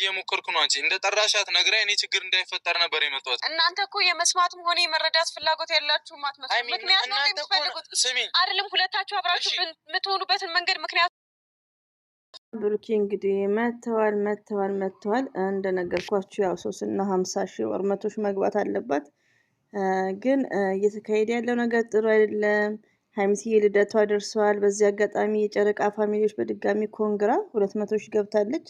የሞከርኩ ነው አንቺ እንደ ጠራሻት ነግራይ እኔ ችግር እንዳይፈጠር ነበር የመጣሁት እናንተ እኮ የመስማትም ሆነ የመረዳት ፍላጎት ያላችሁ ማትመስሉ ምክንያት ነው የምትፈልጉት አይደለም ሁለታችሁ አብራችሁ የምትሆኑበትን መንገድ ምክንያት ብሩኬ እንግዲህ መተዋል እንደነገርኳችሁ ያው 350,000 ወር 100,000 መግባት አለባት ግን እየተካሄደ ያለው ነገር ጥሩ አይደለም ሀይሚዬ ልደቷ ደርሷል በዚህ አጋጣሚ የጨረቃ ፋሚሊዎች በድጋሚ ኮንግራ 200,000 ገብታለች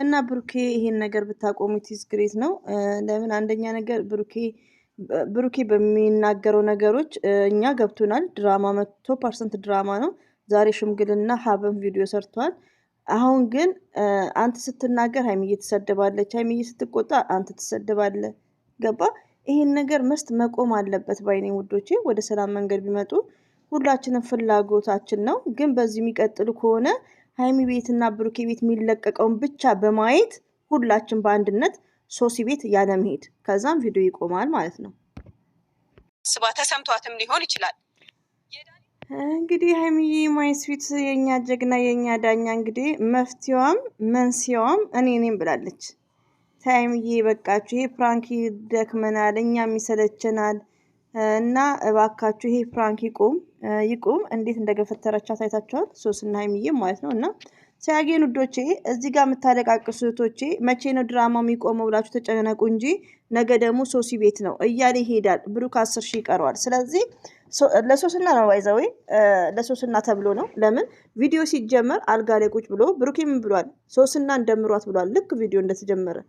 እና ብሩኬ ይሄን ነገር ብታቆሙት ይስግሬት ነው ለምን አንደኛ ነገር ብሩኬ በሚናገረው ነገሮች እኛ ገብቶናል ድራማ 100% ድራማ ነው ዛሬ ሽምግልና ሀበም ቪዲዮ ሰርቷል አሁን ግን አንተ ስትናገር ሀይሚዬ ትሰደባለች ሀይሚዬ ስትቆጣ አንተ ትሰደባለህ ገባ ይሄን ነገር መስት መቆም አለበት ባይኔ ውዶቼ ወደ ሰላም መንገድ ቢመጡ ሁላችንም ፍላጎታችን ነው ግን በዚህ የሚቀጥሉ ከሆነ ሀይሚ ቤትና ብሩኬ ቤት የሚለቀቀውን ብቻ በማየት ሁላችን በአንድነት ሶሲ ቤት ያለ መሄድ ከዛም ቪዲዮ ይቆማል ማለት ነው ስባ ተሰምቷትም ሊሆን ይችላል እንግዲህ ሀይሚዬ ማይስዊት የኛ ጀግና የኛ ዳኛ እንግዲህ መፍትያውም መንስኤውም እኔም ብላለች ታይምዬ በቃችሁ ይሄ ፕራንክ ደክመናል እኛም ይሰለቸናል እና እባካችሁ ይሄ ፕራንክ ይቁም እንዴት እንደገፈተረቻት አይታችኋል ሶስና ሀይሚዬ ማለት ነው እና ሲያገኙ ዶቼ እዚህ ጋር የምታለቃቅሱ እህቶቼ መቼ ነው ድራማው የሚቆመው ብላችሁ ተጨነቁ እንጂ ነገ ደግሞ ሶሲ ቤት ነው እያለ ይሄዳል ብሩክ 10,000 ይቀረዋል ስለዚህ ለሶስና ነው ባይዘው ለሶስና ተብሎ ነው ለምን ቪዲዮ ሲጀመር አልጋ ላይ ቁጭ ብሎ ብሩክ ምን ብሏል ሶስና እንደምሯት ብሏል ልክ ቪዲዮ እንደተጀመረ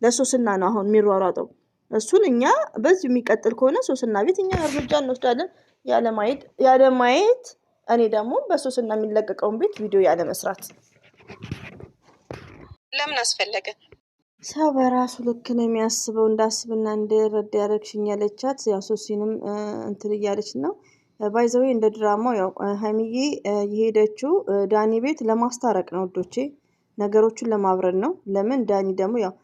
ለሶስና ነው አሁን የሚሯሯጠው እሱን እኛ በዚህ የሚቀጥል ከሆነ ሶስና ቤት እኛ እርምጃ እንወስዳለን ያለ ማየት እኔ ደግሞ በሶስና የሚለቀቀውን ቤት ቪዲዮ ያለ መስራት ለምን አስፈለገ ሰው በራሱ ልክ ነው የሚያስበው እንዳስብና እንደረዳ ያረክሽኝ ያለቻት ያው ሶሲንም እንትን እያለች ነው ባይዘው እንደ ድራማው ያው ሀይሚዬ የሄደችው ዳኒ ቤት ለማስታረቅ ነው ወዶቼ ነገሮችን ለማብረድ ነው ለምን ዳኒ ደግሞ ያው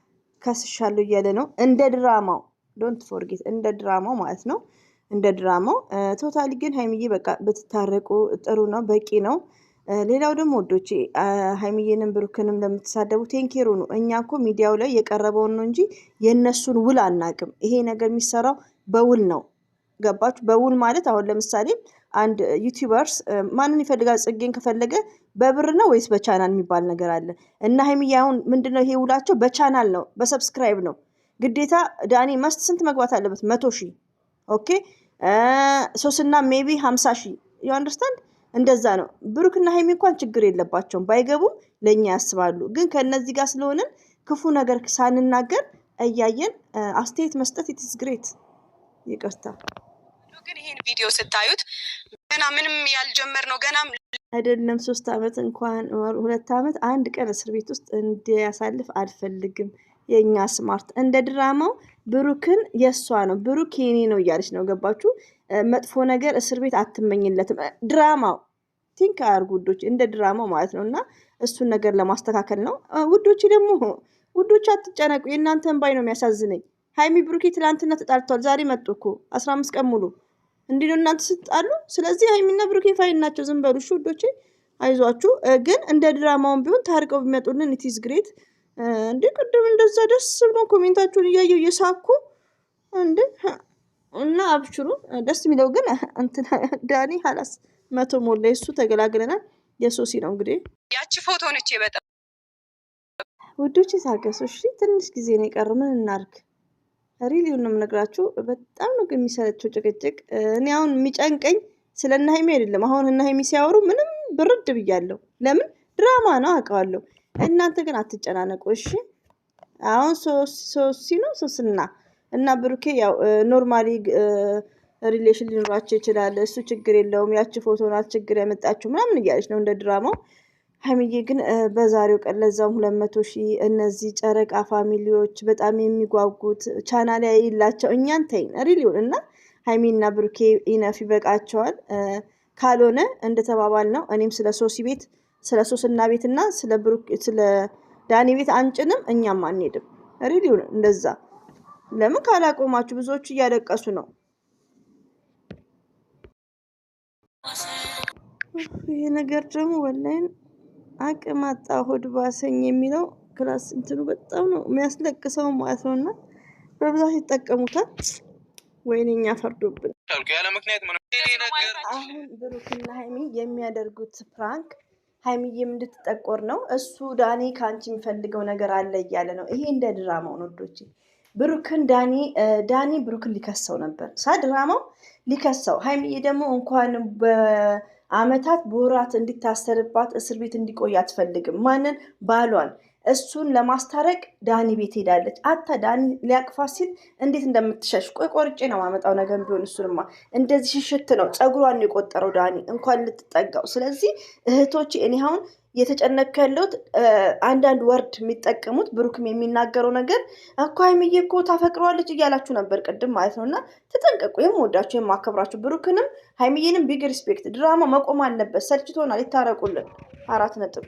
ከስሻለሁ እያለ ነው እንደ ድራማው ዶንት ፎርጌት እንደ ድራማው ማለት ነው እንደ ድራማው ቶታሊ ግን ሀይሚዬ በቃ በትታረቁ ጥሩ ነው በቂ ነው ሌላው ደግሞ ወዶቼ ሀይሚዬንም ብሩክንም ለምትሳደቡ ቴንኬሩ ነው እኛ እኮ ሚዲያው ላይ የቀረበውን ነው እንጂ የነሱን ውል አናቅም ይሄ ነገር የሚሰራው በውል ነው ገባችሁ በውል ማለት አሁን ለምሳሌ አንድ ዩቲዩበርስ ማንን ይፈልጋል ጽጌን ከፈለገ በብር ነው ወይስ በቻናል የሚባል ነገር አለ እና ሀይሚዬ አሁን ምንድነው ይሄ ውላቸው በቻናል ነው በሰብስክራይብ ነው ግዴታ ዳኒ መስት ስንት መግባት አለበት 100,000 ኦኬ ሶስና ሜቢ 50,000 you understand እንደዛ ነው ብሩክና ሀይሚ እንኳን ችግር የለባቸውም ባይገቡም ለኛ ያስባሉ ግን ከነዚህ ጋር ስለሆነ ክፉ ነገር ሳንናገር እያየን አስተያየት መስጠት it is great ይቅርታ ግን ይሄን ቪዲዮ ስታዩት ገና ምንም ያልጀመር ነው ገና አይደለም 3 አመት እንኳን 2 አመት አንድ ቀን እስር ቤት ውስጥ እንዲያሳልፍ አልፈልግም የኛ ስማርት እንደ ድራማው ብሩክን የሷ ነው ብሩክ የኔ ነው እያለች ነው ገባችሁ መጥፎ ነገር እስር ቤት አትመኝለትም ድራማው ቲንክ አርጉ ውዶች እንደ ድራማው ማለት ነውና እሱን ነገር ለማስተካከል ነው ውዶች አትጨነቁ የእናንተን ባይ ነው የሚያሳዝነኝ ሀይሚ ብሩክ ትላንትና ተጣልቷል ዛሬ መጥቶኮ 15 ቀን ሙሉ እንዲህ ነው እናንተ ስትጣሉ ስለዚህ ሀይሚና ብሩክ ፋይን ናቸው ዝም በሉ ውዶች አይዟችሁ ግን እንደ ድራማውን ቢሆን ታርቀው ቢመጡልን it is great እንዴ ቅድም እንደዛ ደስ ብሎ ኮሜንታችሁን እያየው እየሳኩ እንዴ እና አብሽሩ ደስ የሚለው ግን እንትን ዳኒ ሐላስ 100 ሞላ እሱ ተገላግለናል የሶሲ ነው እንግዲህ ያቺ ፎቶ ነች በጣም ውዶች ታገሱ እሺ ትንሽ ጊዜ ነው የቀረው ምን እናርግ ሪሊውን ነው የምነግራችሁ በጣም ነው የሚሰለቸው ጭቅጭቅ እኔ አሁን የሚጨንቀኝ ስለና ሀይሚ አይደለም አሁን እና ሀይሚ ሲያወሩ ምንም ብርድ ብያለሁ ለምን ድራማ ነው አውቃለሁ እናንተ ግን አትጨናነቁ እሺ አሁን ሶሲ ነው ሶስና እና ብሩኬ ያው ኖርማሊ ሪሌሽን ሊኖራቸው ይችላል እሱ ችግር የለውም ያቺ ፎቶ ናት ችግር ያመጣችሁ ምናምን እያለች ነው እንደ ድራማው ሀይሚዬ ግን በዛሬው ቀን ለዛም 200,000 እነዚህ ጨረቃ ፋሚሊዎች በጣም የሚጓጉት ቻናል ያይላቸው እኛን ተይን ሪሊውን እና ሀይሚና ብሩኬ ኢነፍ ይበቃቸዋል ካልሆነ እንደተባባል ነው እኔም ስለ ሶሲ ቤት ስለ ሶስና ቤትና ስለ ብሩክ ስለ ዳኒ ቤት አንጭንም እኛም አንሄድም ሪሊውን እንደዛ ለምን ካላቆማችሁ ብዙዎች እያለቀሱ ነው ይሄ ነገር ደግሞ ወላሂ አቅማጣ ሆድ ባሰኝ የሚለው ክላስ እንትኑ በጣም ነው የሚያስለቅሰው ማለት ነውና በብዛት ይጠቀሙታል። ወይኔኛ ፈርዶብን ያለ ምክንያት ምን ነገር አሁን ብሩክና ሀይሚ የሚያደርጉት ፕራንክ ሀይሚዬም እንድትጠቆር ነው። እሱ ዳኒ ከአንቺ የሚፈልገው ነገር አለ እያለ ነው። ይሄ እንደ ድራማው ነው ወዶች። ብሩክን ዳኒ ብሩክን ሊከሰው ነበር ድራማው ሊከሰው። ሀይሚዬ ደግሞ እንኳን በአመታት በወራት እንዲታሰርባት እስር ቤት እንዲቆይ አትፈልግም። ማንን? ባሏን። እሱን ለማስታረቅ ዳኒ ቤት ሄዳለች። አታ ዳኒ ሊያቅፋት ሲል እንዴት እንደምትሸሽ ቆይ ቆርጬ ነው ማመጣው ነገር ቢሆን እሱንማ እንደዚህ ሽሽት ነው ጸጉሯን የቆጠረው ዳኒ እንኳን ልትጠጋው። ስለዚህ እህቶች እኔ አሁን የተጨነቀ ያለሁት አንዳንድ ወርድ የሚጠቀሙት ብሩክም የሚናገረው ነገር እኮ ሀይሚዬ እኮ ታፈቅረዋለች እያላችሁ ነበር ቅድም ማለት ነው። እና ተጠንቀቁ። የምወዳችሁ የማከብራችሁ ብሩክንም ሀይሚዬንም ቢግ ሪስፔክት። ድራማ መቆም አለበት። ሰልችቶናል። ይታረቁልን። 4 ነጥብ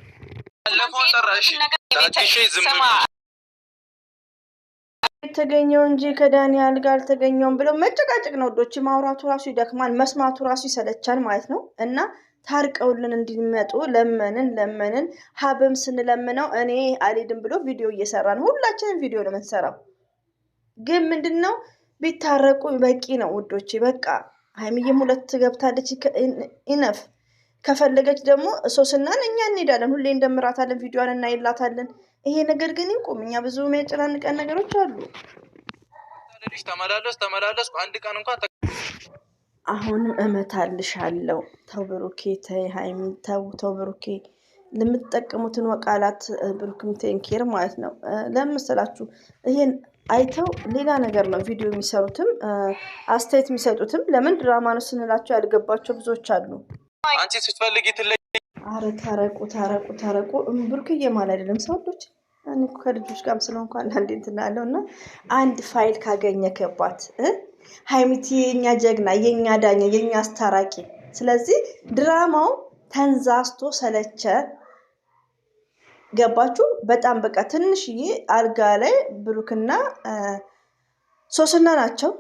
የተገኘው እንጂ ከዳኒ አልጋ አልተገኘውም ብለው መጨቃጨቅ ነው ወዶች። ማውራቱ ራሱ ይደክማል፣ መስማቱ ራሱ ይሰለቻል ማለት ነው። እና ታርቀውልን እንዲመጡ ለመንን ሀብም ስንለምነው እኔ አልሄድም ብሎ ቪዲዮ እየሰራ ነው። ሁላችንም ቪዲዮ ነው የምንሰራው። ግን ምንድነው ቢታረቁ በቂ ነው ውዶቼ። በቃ ሀይሚዬም 2 ገብታለች። ኢነፍ ከፈለገች ደግሞ ሶስናን እኛ እንሄዳለን። ሁሌ እንደምራታለን፣ ቪዲዮዋን እናይላታለን። ይሄ ነገር ግን ይቁም። እኛ ብዙ የሚያጨናንቀን ነገሮች አሉ። ተመላለስ አንድ ቀን እንኳን አሁንም እመታልሻለሁ። ተው ብሩኬ፣ ተይ ሀይሚ፣ ተው ብሩኬ። ለምትጠቀሙትን ወቃላት ብሩክም ቴንኬር ማለት ነው። ለምን መሰላችሁ? ይሄን አይተው ሌላ ነገር ነው ቪዲዮ የሚሰሩትም አስተያየት የሚሰጡትም። ለምን ድራማ ነው ስንላቸው ያልገባቸው ብዙዎች አሉ። አንቺ ስትፈልጊ ትለይ። አረ ታረቁ። ብሩክዬ ማለት አይደለም ሰዎች። እኔ ከልጆች ጋርም ስለሆንኩ አንዳንዴ እንትን አለው እና አንድ ፋይል ካገኘከባት ሀይሚቲ የኛ ጀግና፣ የኛ ዳኛ፣ የኛ አስታራቂ። ስለዚህ ድራማው ተንዛዝቶ ሰለቸ። ገባችሁ? በጣም በቃ ትንሽዬ አልጋ ላይ ብሩክና ሶስና ናቸው።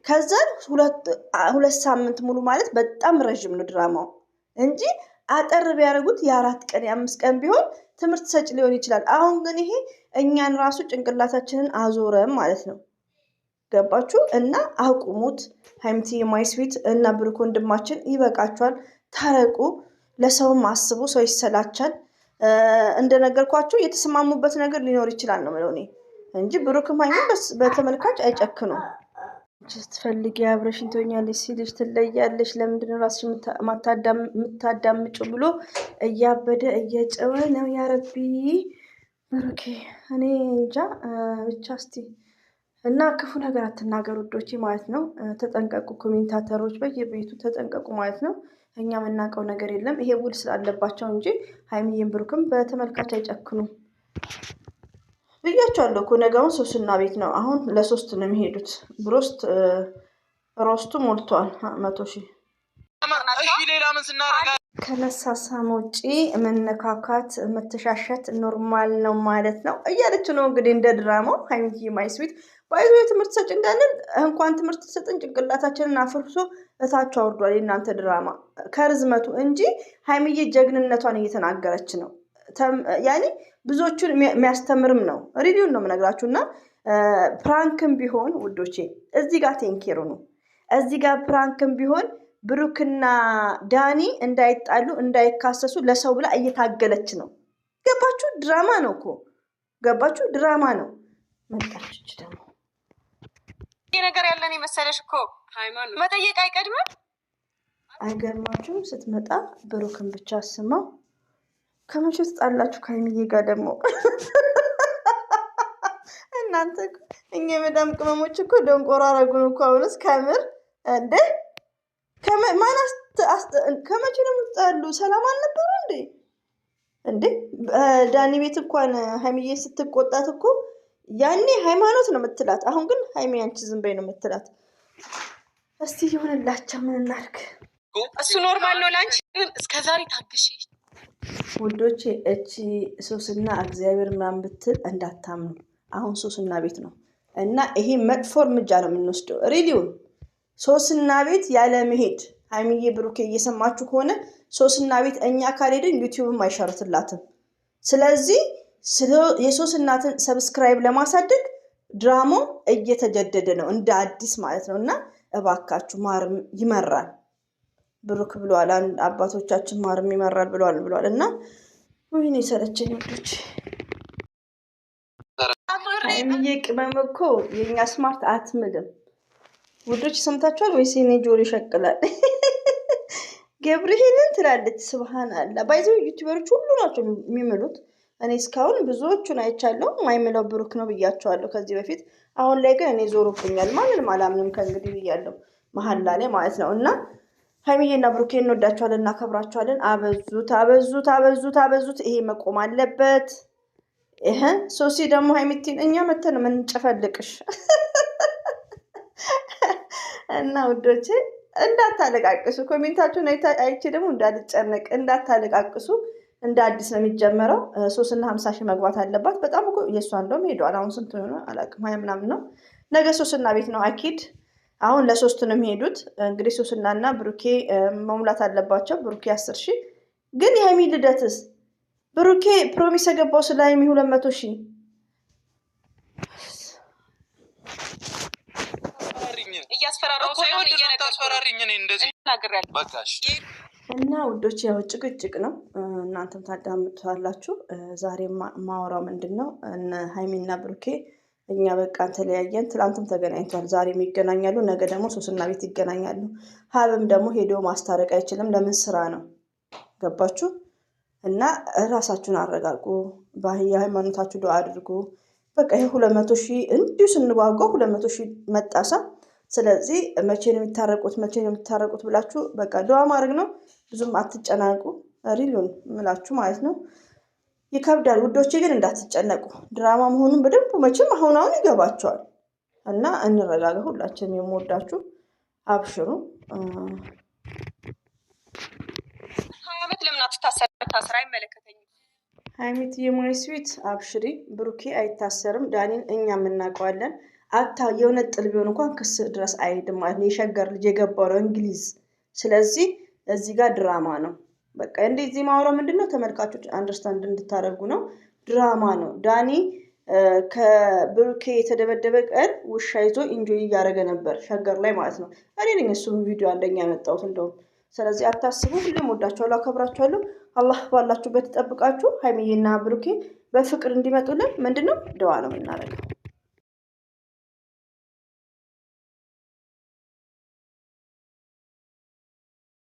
ከዛ 2 ሳምንት ሙሉ ማለት በጣም ረዥም ነው ድራማው እንጂ አጠር ቢያደርጉት የ4 ቀን የ5 ቀን ቢሆን ትምህርት ሰጭ ሊሆን ይችላል። አሁን ግን ይሄ እኛን ራሱ ጭንቅላታችንን አዞረም ማለት ነው። ገባችሁ? እና አቁሙት። ሀይሚቲ የማይስዊት እና ብሩክ ወንድማችን ይበቃችኋል። ታረቁ። ለሰውም አስቡ። ሰው ይሰላቻል። እንደነገርኳችሁ የተስማሙበት ነገር ሊኖር ይችላል ነው የምለው እኔ እንጂ ብሩክም ሀይሚም በተመልካች አይጨክኑም። ስትፈልጊ አብረሽኝ ትሆኛለሽ ሲልሽ ትለያለሽ። ለምንድነው ራስሽ የምታዳምጩ ብሎ እያበደ እየጨወ ነው። ያረቢ ብሩኬ፣ እኔ እንጃ ብቻ እስቲ እና ክፉ ነገር አትናገሩ ውዶቼ ማለት ነው። ተጠንቀቁ። ኮሜንታተሮች በየቤቱ ተጠንቀቁ ማለት ነው። እኛ የምናውቀው ነገር የለም። ይሄ ውል ስላለባቸው እንጂ ሀይሚዬም ብሩክም በተመልካች አይጨክኑም ብያቸዋለሁ እኮ። ነገውን ሶስና ቤት ነው። አሁን ለ3 ነው የሚሄዱት። ሮስቱ ሞልቷል 100,000። ሌላ ምን ስናረጋ ከመሳሳም ውጪ መነካካት መተሻሸት ኖርማል ነው ማለት ነው እያለች ነው እንግዲህ እንደ ድራማው ሀይሚዬ ማይስዊት ባይዞ የትምህርት ሰጭ እንዳለን እንኳን ትምህርት ሰጥን ጭንቅላታችንን አፍርሶ እታች አውርዷል። የእናንተ ድራማ ከርዝመቱ እንጂ ሀይሚዬ ጀግንነቷን እየተናገረች ነው። ያኔ ብዙዎቹን የሚያስተምርም ነው። ሪቪውን ነው የምነግራችሁ። እና ፕራንክም ቢሆን ውዶቼ እዚህ ጋር ቴንኬሩ ነው። እዚህ ጋር ፕራንክም ቢሆን ብሩክና ዳኒ እንዳይጣሉ እንዳይካሰሱ ለሰው ብላ እየታገለች ነው። ገባችሁ? ድራማ ነው እኮ ገባችሁ? ድራማ ነው። መጣች ደግሞ ይሄ ነገር ያለን የመሰለሽ እኮ ሃይማኖት መጠየቅ አይቀድምም? አይገርማችሁም? ስትመጣ ብሩክን ብቻ ስማው። ከመቼ ትጣላችሁ ከሀይሚዬ ጋር ደግሞ? እናንተ እኛ የመዳም ቅመሞች እኮ ደንቆሮ አረጉን እኮ። አሁንስ ከምር እንዴ ከመቼ ነው የምትጣሉ? ሰላም አልነበሩ እንዴ? ዳኒ ቤት እንኳን ሀይሚዬ ስትቆጣት እኮ ያኔ ሃይማኖት ነው የምትላት። አሁን ግን ሀይሚ አንቺ ዝም በይ ነው የምትላት። እስቲ ይሁንላቸው። ምን እናድርግ? እሱ ኖርማል ነው ላንቺ። እስከዛሬ ታግሺ ውዶቼ። እቺ ሶስና እግዚአብሔር ምናምን ብትል እንዳታምኑ። አሁን ሶስና ቤት ነው እና ይሄ መጥፎ እርምጃ ነው የምንወስደው። ሪሊውን ሶስና ቤት ያለ መሄድ ሀይሚዬ ብሩኬ እየሰማችሁ ከሆነ ሶስና ቤት እኛ ካልሄድን ዩቲዩብም አይሸርትላትም። ስለዚህ የሶስት እናትን ሰብስክራይብ ለማሳደግ ድራማው እየተጀደደ ነው እንደ አዲስ ማለት ነው። እና እባካችሁ ማርም ይመራል ብሩክ ብሏል። አባቶቻችን ማርም ይመራል ብሏል። እና ወይኔ ሰለቸኝ ወዶች። አይምዬ ቅመም እኮ የኛ ስማርት አትምልም ውዶች። ሰምታችኋል ወይስ የኔ ጆሮ ይሸቅላል? ገብርኤልን ትላለች። ሱብሃንአላህ ባይዘው ዩቲዩበሮች ሁሉ ናቸው የሚምሉት። እኔ እስካሁን ብዙዎቹን አይቻለሁ። ማይምለው ብሩክ ነው ብያቸዋለሁ ከዚህ በፊት። አሁን ላይ ግን እኔ ዞሮብኛል። ማንንም አላምንም ከእንግዲህ ብያለሁ መሀላ ላይ ማለት ነው። እና ሀይሚዬና ብሩኬ እንወዳቸዋለን፣ እናከብራቸዋለን። አበዙት። ይሄ መቆም አለበት። ሶሲ ደግሞ ሀይሚቲን እኛ መተን የምንጨፈልቅሽ እና ውዶቼ እንዳታለቃቅሱ። ኮሜንታችሁን አይቼ ደግሞ እንዳልጨነቅ እንዳታለቃቅሱ። እንደ አዲስ ነው የሚጀመረው። 350 ሺህ መግባት አለባት። በጣም እኮ የእሷ እንደውም ሄደዋል። አሁን ስንት ሆነ አላውቅም፣ 20 ምናምን ነው። ነገ ሶስና ቤት ነው አኪድ። አሁን ለ3 ነው የሚሄዱት። እንግዲህ ሶስናና ብሩኬ መሙላት አለባቸው። ብሩኬ 10 ሺህ ግን የሀይሚ ልደትስ ብሩኬ ፕሮሚስ የገባው ስለ ሀይሚ 200 ሺህ እያስፈራራው ሳይሆን እየነገርኩኝ ነው እንደዚህ እናገራለሁ። በቃሽ እና ውዶች ያው ጭቅጭቅ ነው፣ እናንተም ታዳምጡታላችሁ። ዛሬ ማወራው ምንድን ነው እነ ሀይሚና ብሩኬ እኛ በቃ ተለያየን። ትላንትም ተገናኝቷል፣ ዛሬም ይገናኛሉ፣ ነገ ደግሞ ሶስና ቤት ይገናኛሉ። ሀብም ደግሞ ሄዶ ማስታረቅ አይችልም። ለምን? ስራ ነው። ገባችሁ? እና ራሳችሁን አረጋጉ፣ የሃይማኖታችሁ ዱዓ አድርጉ። በቃ ይሄ 200 ሺህ እንዲሁ ስንጓጓው 200 ሺህ መጣሳ። ስለዚህ መቼ ነው የሚታረቁት ብላችሁ በቃ ዱዓ ማድረግ ነው። ብዙም አትጨናቁ። ሪሉን ምላችሁ ማለት ነው። ይከብዳል ውዶቼ፣ ግን እንዳትጨነቁ። ድራማ መሆኑን በደንብ መቼም አሁን ይገባቸዋል። እና እንረጋጋ። ሁላችንም የምወዳችሁ አብሽሩ። ሀያመት ለምን አትታሰር? አይመለከተኝም። ሀይሚት የማይ ስዊት አብሽሪ። ብሩኬ አይታሰርም። ዳኒን እኛም እናውቀዋለን። የእውነት ጥል ቢሆን እንኳን ክስ ድረስ አይሄድም ማለት ነው። የሸገር ልጅ የገባው ነው እንግሊዝ። ስለዚህ እዚህ ጋር ድራማ ነው። በቃ እንደዚህ ማውራው ምንድነው ተመልካቾች አንደርስታንድ እንድታደርጉ ነው። ድራማ ነው። ዳኒ ከብሩኬ የተደበደበ ቀን ውሻ ይዞ ኢንጆይ እያደረገ ነበር ሸገር ላይ ማለት ነው። እኔ ነኝ እሱም ቪዲዮ አንደኛ ያመጣሁት እንደውም። ስለዚህ አታስቡ። ሁሌም ወዳችኋለሁ፣ አከብራችኋለሁ። አላህ ባላችሁበት ይጠብቃችሁ። ሀይሚዬና ብሩኬ በፍቅር እንዲመጡልን ምንድነው ድዋ ነው የምናደርገው።